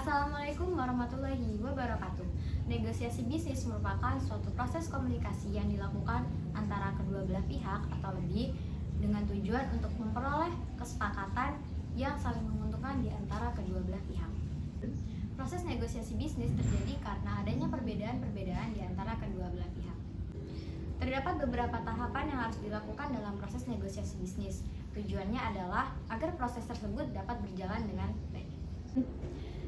Assalamualaikum warahmatullahi wabarakatuh. Negosiasi bisnis merupakan suatu proses komunikasi yang dilakukan antara kedua belah pihak atau lebih dengan tujuan untuk memperoleh kesepakatan yang saling menguntungkan di antara kedua belah pihak. Proses negosiasi bisnis terjadi karena adanya perbedaan-perbedaan di antara kedua belah pihak. Terdapat beberapa tahapan yang harus dilakukan dalam proses negosiasi bisnis. Tujuannya adalah agar proses tersebut dapat berjalan dengan baik.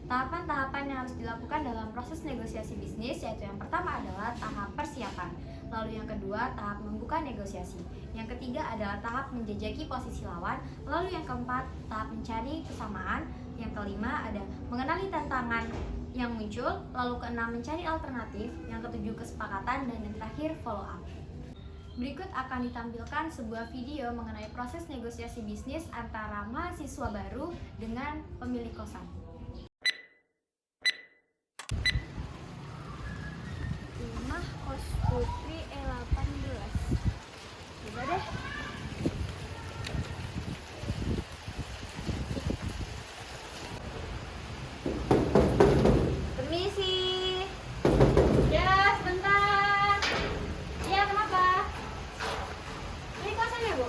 Tahapan-tahapan yang harus dilakukan dalam proses negosiasi bisnis yaitu yang pertama adalah tahap persiapan, lalu yang kedua tahap membuka negosiasi, yang ketiga adalah tahap menjajaki posisi lawan, lalu yang keempat tahap mencari kesamaan, yang kelima ada mengenali tantangan yang muncul, lalu keenam mencari alternatif, yang ketujuh kesepakatan, dan yang terakhir follow up. Berikut akan ditampilkan sebuah video mengenai proses negosiasi bisnis antara mahasiswa baru dengan pemilik kosan. Rumah kos Putri E18. Coba deh. Permisi. Ya, sebentar. Iya, kenapa? Ini kosannya, Bu?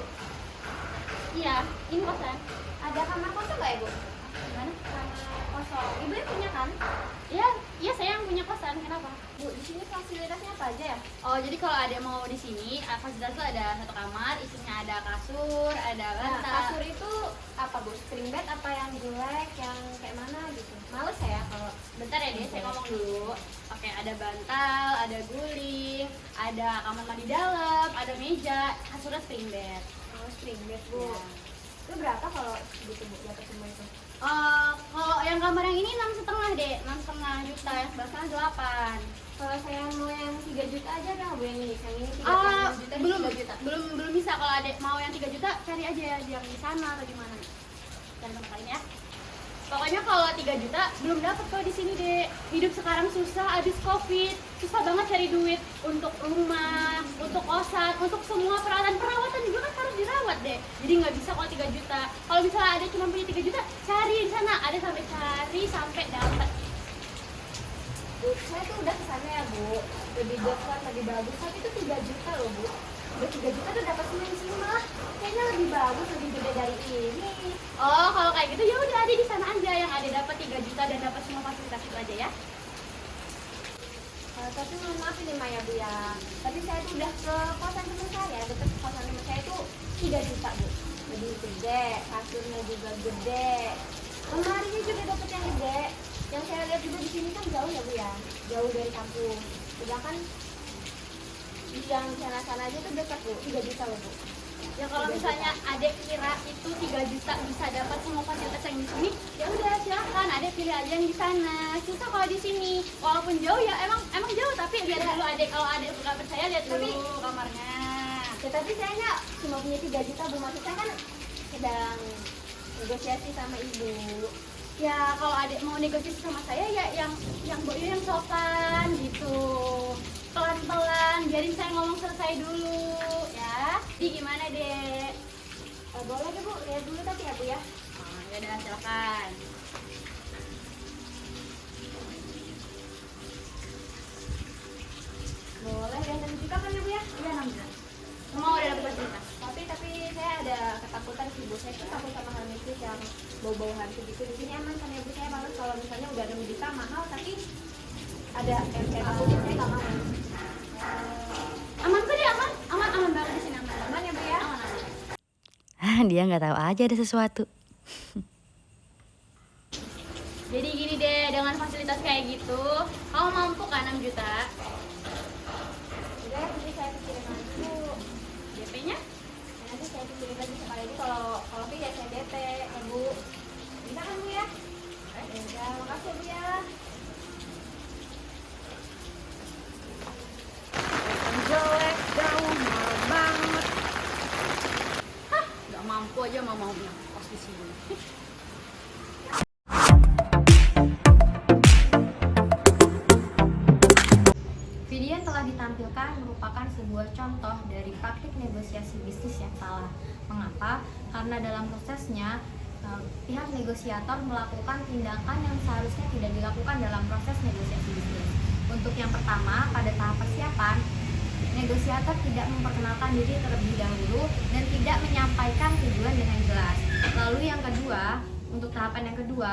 Iya, ini kosan. Ada kamar kosong nggak ya, Bu? Gimana? Kamar kosong. Ibu yang punya kan? Iya saya yang punya kosan. Kenapa? Bu, di sini fasilitasnya apa aja ya? Oh, jadi kalau ada mau di sini, fasilitas itu ada satu kamar, isinya ada kasur, ada Nah, bantal. kasur itu apa, Bu? Spring bed apa yang jelek, yang kayak mana gitu? Males saya kalau Bentar ya, saya ngomong dulu. Oke, ada bantal, ada guling, ada kamar mandi dalam, ada meja, kasurnya spring bed. spring bed, Bu. Ya. Itu berapa kalau gitu, Bu, dapat semua itu? Kalau yang kamar yang ini 6,5 deh, 6,5 juta, yang sebelah sana 8. Kalau saya mau yang 3 juta aja dong, Bu, yang ini. Yang ini 3 juta, ini belum 3 juta. belum bisa. Kalau ada mau yang 3 juta cari aja yang di sana atau di mana. Dan tempat lain ya. Pokoknya kalau 3 juta belum dapat kok di sini, Dek. Hidup sekarang susah abis Covid. Susah banget cari duit untuk rumah, untuk kosan, untuk semua perawatan juga kan harus dirawat, Dek. Jadi nggak bisa kalau 3 juta. Kalau misalnya ada cuma punya 3 juta, cari di sana. Ada sampai cari sampai dapat. Bu, saya tuh udah kesana ya, Bu. Lebih dekat, lebih bagus. Tapi itu 3 juta loh, Bu. Udah 3 juta tuh dapat semua. Kayaknya lebih bagus, lebih gede dari ini. Oh, kalau kayak gitu ya udah ada di sana aja yang ada dapat 3 juta dan dapat semua fasilitas itu aja ya. Tapi mohon maaf ini Maya, Bu ya. Tapi saya tuh udah ke kosan teman saya, deket kosan teman saya itu 3 juta, Bu. Lebih gede, kasurnya juga gede. Lemarinya juga dapat yang gede. Yang saya lihat juga di sini kan jauh ya, Bu ya. Jauh dari kampung. Sedangkan yang sana-sana aja tuh dekat, Bu. 3 juta loh, Bu. Ya kalau misalnya adek kira itu 3 juta bisa dapat semua fasilitas yang di sini, ya udah silakan adek pilih aja yang di sana. Susah kalau di sini. Walaupun jauh ya emang jauh, tapi lihat dulu adek, kalau adek nggak percaya lihat dulu kamarnya. Ya, tapi saya nggak cuma punya 3 juta, Bu. Maksud saya kan sedang negosiasi sama ibu. Ya kalau adek mau negosiasi sama saya ya yang sopan gitu. Pelan-pelan, biarin saya ngomong selesai dulu ya. Jadi gimana, Dek? Boleh deh, Bu. Lihat dulu tapi ya, Bu ya. Ya udah silakan. Boleh, dan 6 juta kan ya, Bu ya? Iya, 6 juta. Semua udah dapat fasilitas. Tapi saya ada ketakutan sih, Bu. Saya tuh takut sama hal mistis yang bau-bau hantu gitu. Di sini aman kan ya, Bu? Saya malas kalau misalnya udah 6 juta mahal tapi ada yang kayak takutnya saya nggak mau. Aman kok dia, aman banget di sini, aman. Aman ya, Bu ya? Aman. Dia nggak tahu aja ada sesuatu. Jadi gini deh, dengan fasilitas kayak gitu, kamu mampu kan 6 juta? Udah, nanti saya pikirin lagi, Bu. DP-nya? Nanti saya pikirin lagi sekali lagi kalau ya saya DP ya, Bu. Bisa kan, Bu ya? Ya, makasih, Bu ya. Jelek, jauh, mahal banget. Hah, nggak mampu aja mau punya kos di sini. Video yang telah ditampilkan merupakan sebuah contoh dari praktik negosiasi bisnis yang salah. Mengapa? Karena dalam prosesnya pihak negosiator melakukan tindakan yang seharusnya tidak dilakukan dalam proses negosiasi bisnis. Untuk yang pertama, pada tahap persiapan, negosiator tidak memperkenalkan diri terlebih dahulu dan tidak menyampaikan tujuan dengan jelas. Lalu yang kedua, untuk tahapan yang kedua,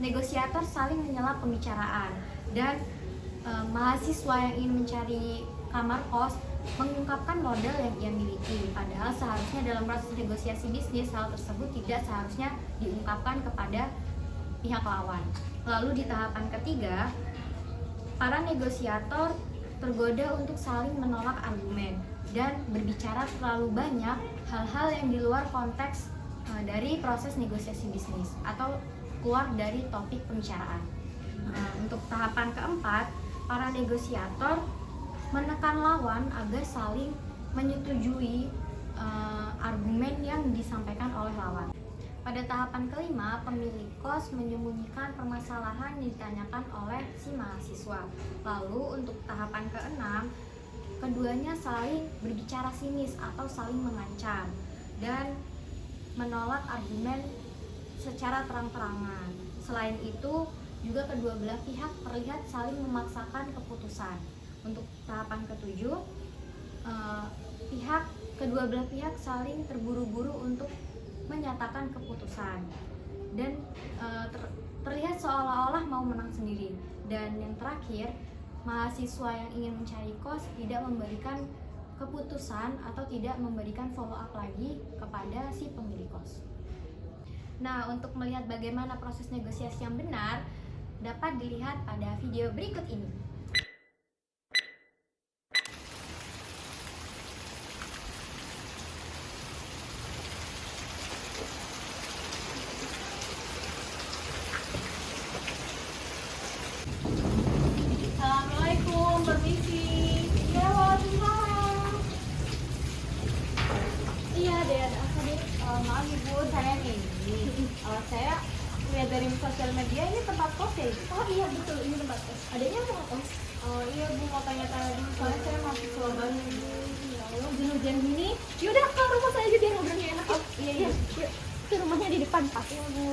negosiator saling menyela pembicaraan dan mahasiswa yang ingin mencari kamar kos mengungkapkan modal yang ia miliki. Padahal seharusnya dalam proses negosiasi bisnis hal tersebut tidak seharusnya diungkapkan kepada pihak lawan. Lalu di tahapan ketiga, para negosiator tergoda untuk saling menolak argumen dan berbicara terlalu banyak hal-hal yang di luar konteks dari proses negosiasi bisnis atau keluar dari topik pembicaraan. Untuk tahapan keempat, para negosiator menekan lawan agar saling menyetujui argumen yang disampaikan oleh lawan. Pada tahapan kelima, pemilik kos menyembunyikan permasalahan yang ditanyakan oleh si mahasiswa. Lalu untuk tahapan keenam, keduanya saling berbicara sinis atau saling mengancam dan menolak argumen secara terang-terangan. Selain itu, juga kedua belah pihak terlihat saling memaksakan keputusan. Untuk tahapan ketujuh, kedua belah pihak saling terburu-buru untuk menyatakan keputusan dan terlihat seolah-olah mau menang sendiri. Dan yang terakhir, mahasiswa yang ingin mencari kos tidak memberikan keputusan atau tidak memberikan follow up lagi kepada si pemilik kos. Nah, untuk melihat bagaimana proses negosiasi yang benar dapat dilihat pada video berikut ini. Assalamualaikum, permisi. Ya, waalaikumsalam. Iya, ada apa deh? Maaf ibu, saya nih. Saya lihat dari sosial media ini tempat kos ya ibu? Oh iya betul, ini tempat kos. Adanya mau kos? Oh iya bu, mau tanya-tanya dulu soalnya saya mahasiswa baru. Ya Allah, hujan-hujan gini. Yaudah ke rumah saya aja biar ngobrolnya enak ya. Iya iya. Yuk, itu rumahnya di depan pas. Iya bu.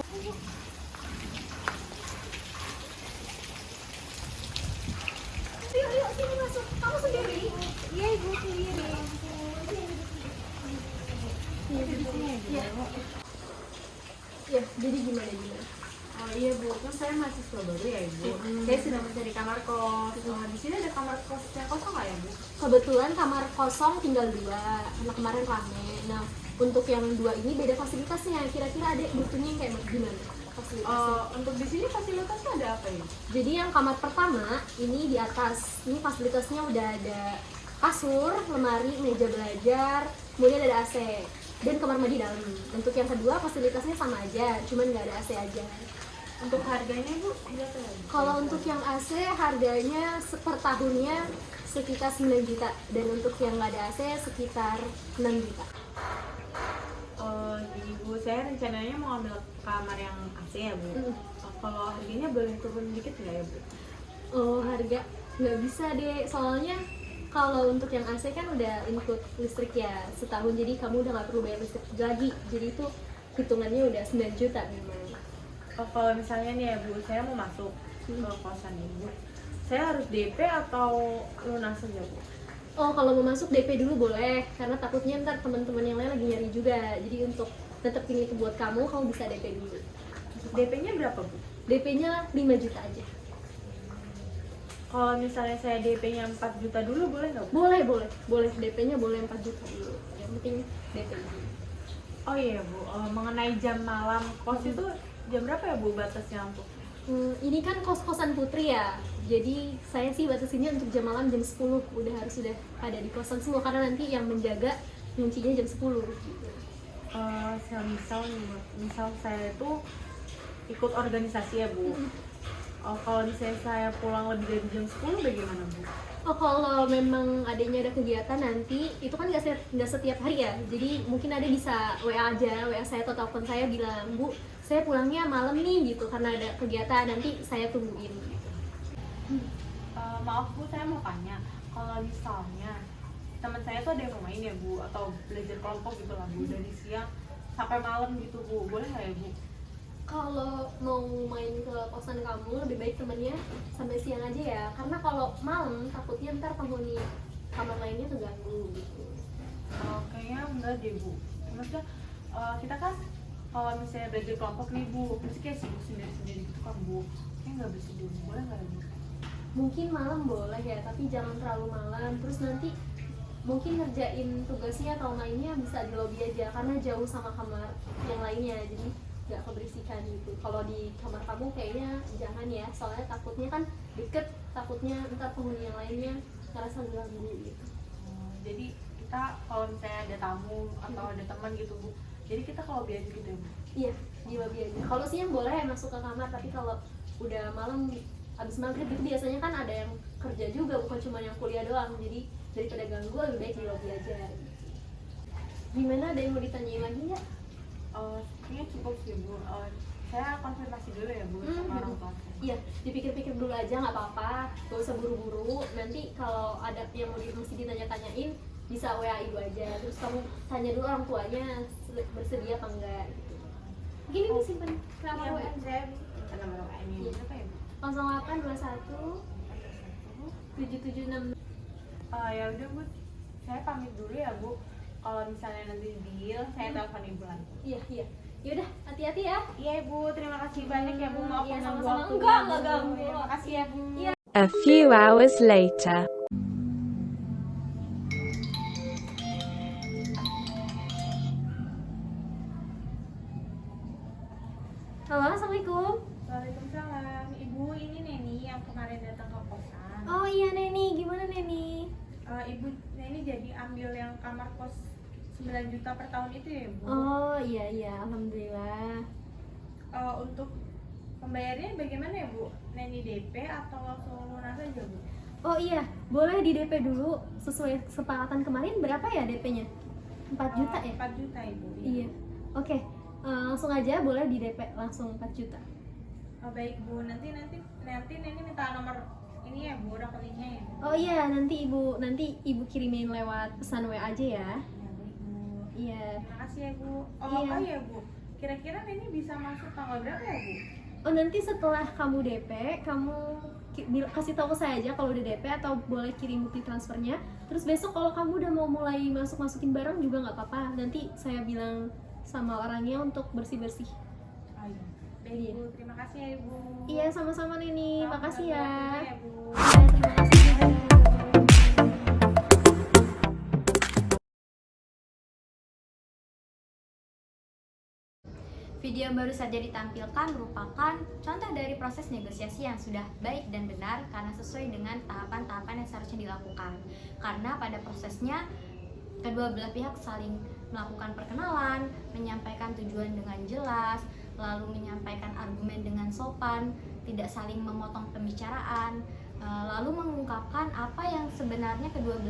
Yuk, sini masuk. Kamu sendiri? Iya ibu sendiri. Iya di sini aja. Ya, jadi gimana? Oh iya Bu, kan saya mahasiswa baru ya Ibu. Saya sedang mencari kamar kos. Di sini ada kamar kos yang kosong nggak ya Bu? Kebetulan kamar kosong tinggal 2, karena kemarin rame. Nah, untuk yang 2 ini beda fasilitasnya. Kira-kira adek butuhnya yang kayak gimana fasilitasnya? Untuk di sini fasilitasnya ada apa ya? Jadi yang kamar pertama ini di atas, ini fasilitasnya udah ada kasur, lemari, meja belajar, kemudian ada AC dan kamar mandi dalam. Untuk yang kedua fasilitasnya sama aja, cuman nggak ada AC aja. Untuk harganya Bu, berapa ya? Kalau untuk yang AC harganya per tahunnya sekitar 9 juta dan untuk yang nggak ada AC sekitar 6 juta. Jadi Bu, saya rencananya mau ambil kamar yang AC ya Bu. Kalau harganya boleh turun dikit nggak ya Bu? Oh, harga nggak bisa deh, soalnya kalau untuk yang AC kan udah include listrik ya setahun, jadi kamu udah nggak perlu bayar listrik lagi, jadi itu hitungannya udah 9 juta memang. Kalau misalnya nih ya Bu, saya mau masuk ke kosan Ibu, saya harus DP atau lunas saja Bu? Oh, kalau mau masuk DP dulu boleh, karena takutnya ntar teman-teman yang lain lagi nyari juga, jadi untuk tetap ini itu buat kamu bisa DP dulu. DP-nya berapa Bu? DP-nya 5 juta aja. Kalau misalnya saya DP-nya 4 juta dulu boleh nggak Bu? Boleh DP-nya boleh 4 juta dulu, yang penting DP dulu. Oh iya Bu, mengenai jam malam kos itu jam berapa ya Bu batasnya untuk? Ini kan kos-kosan putri ya, jadi saya sih batasinnya untuk jam malam jam 10 sudah ada di kosan semua, karena nanti yang menjaga kuncinya jam 10 gitu. Misal saya itu ikut organisasi ya Bu. Kalau misalnya saya pulang lebih dari jam 10 bagaimana Bu? Oh, kalau memang adanya ada kegiatan nanti, itu kan nggak setiap hari ya, jadi mungkin ada bisa WA aja, WA saya atau telepon saya bilang, Bu, saya pulangnya malam nih gitu, karena ada kegiatan, nanti saya tungguin gitu. Maaf Bu, saya mau tanya, kalau misalnya teman saya tuh ada yang mau main ya Bu, atau belajar kelompok gitu lah Bu, dari siang sampai malam gitu Bu, boleh nggak ya Bu? Kalau mau main ke kosan kamu lebih baik temennya sampai siang aja ya, karena kalau malam takutnya ntar penghuni kamar lainnya keganggu gitu. Kayaknya enggak deh Bu, maksudnya kita kan kalau misalnya belajar kelompok nih Bu, pasti kayak sibuk sendiri-sendiri gitu kan Bu, kayak nggak bisa dulu, boleh nggak ya Bu? Mungkin malam boleh ya, tapi jangan terlalu malam. Terus nanti mungkin ngerjain tugasnya atau mainnya bisa di lobby aja, karena jauh sama kamar yang lainnya, jadi nggak keberisikan gitu. Kalau di kamar kamu kayaknya jangan ya, soalnya takutnya kan deket, takutnya ntar penghuni yang lainnya ngerasa ganggu gitu. Jadi kita kalau misalnya ada tamu atau ada teman gitu Bu, jadi kita ke lobby aja gitu ya Bu? Iya, di lobby aja. Kalau siang boleh masuk ke kamar, tapi kalau udah malam abis maghrib itu biasanya kan ada yang kerja juga, bukan cuma yang kuliah doang. Jadi daripada ganggu lebih baik di lobby aja. Gimana, ada yang mau ditanyain lagi nggak? Kayaknya cukup sih Bu. Saya konfirmasi dulu ya Bu sama orang tua saya. Iya, dipikir-pikir dulu aja nggak apa-apa, gak usah buru-buru. Nanti kalau ada yang mesti ditanya-tanyain bisa WA Ibu aja. Terus kamu tanya dulu orang tuanya bersedia apa enggak gitu. Gini nih simpen nomor Iya, Bu. WA Saya minta nomor WA ini Iya. berapa ya Bu? 0821 776. Ya udah Bu, saya pamit dulu ya Bu. Kalau misalnya nanti deal, saya telepon Ibu lagi. Iya, iya. Yaudah, hati-hati ya. Iya Ibu, terima kasih banyak ya Bu. Maaf Iya, mengganggu sama-sama. waktunya, Enggak Bu. ganggu. Terima kasih ya Bu. Iya. A few hours later. Halo, assalamualaikum. Waalaikumsalam. Ibu, ini Neni yang kemarin datang ke kosan. Oh iya Neni, gimana Neni? Ibu Neni jadi ambil yang kamar kos 9 juta per tahun itu ya Bu? Oh iya iya, alhamdulillah. Untuk pembayarnya bagaimana ya Bu? Neni DP atau langsung lunas aja Bu? Oh iya, boleh di DP dulu sesuai kesepakatan kemarin. Berapa ya DP-nya? 4 juta ya? 4 juta Ibu. Iya. Oke, langsung aja boleh di DP langsung 4 juta. Baik Bu, nanti Neni minta nomor ini ya Bu, rekeningnya ya Bu. Oh iya, nanti ibu kirimin lewat pesan WA aja ya. Ya baik Bu. Iya. Terima kasih ya Bu. Iya. Oh iya Bu, kira-kira Neni bisa masuk tanggal berapa ya Bu? Oh nanti setelah kamu DP, kamu kasih tahu ke saya aja kalau udah DP, atau boleh kirim bukti transfernya. Terus besok kalau kamu udah mau mulai masukin barang juga nggak apa-apa. Nanti saya bilang sama orangnya untuk bersih-bersih. Iya. Baik Iya. Bu, terima kasih ya Ibu. Iya, sama-sama Neni. Selamat Makasih mengganggu ya. waktunya ya Bu. Iya, terima kasih juga. Video yang baru saja ditampilkan merupakan contoh dari proses negosiasi yang sudah baik dan benar karena sesuai dengan tahapan-tahapan yang seharusnya dilakukan. Karena pada prosesnya kedua belah pihak saling melakukan perkenalan, menyampaikan tujuan dengan jelas, lalu menyampaikan argumen dengan sopan, tidak saling memotong pembicaraan, lalu mengungkapkan apa yang sebenarnya kedua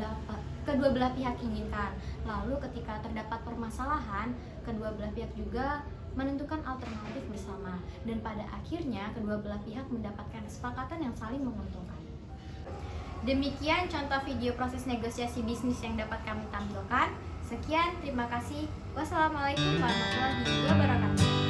belah pihak inginkan. Lalu ketika terdapat permasalahan, kedua belah pihak juga menentukan alternatif bersama, dan pada akhirnya kedua belah pihak mendapatkan kesepakatan yang saling menguntungkan. Demikian contoh video proses negosiasi bisnis yang dapat kami tampilkan. Sekian, terima kasih. Wassalamualaikum warahmatullahi wabarakatuh.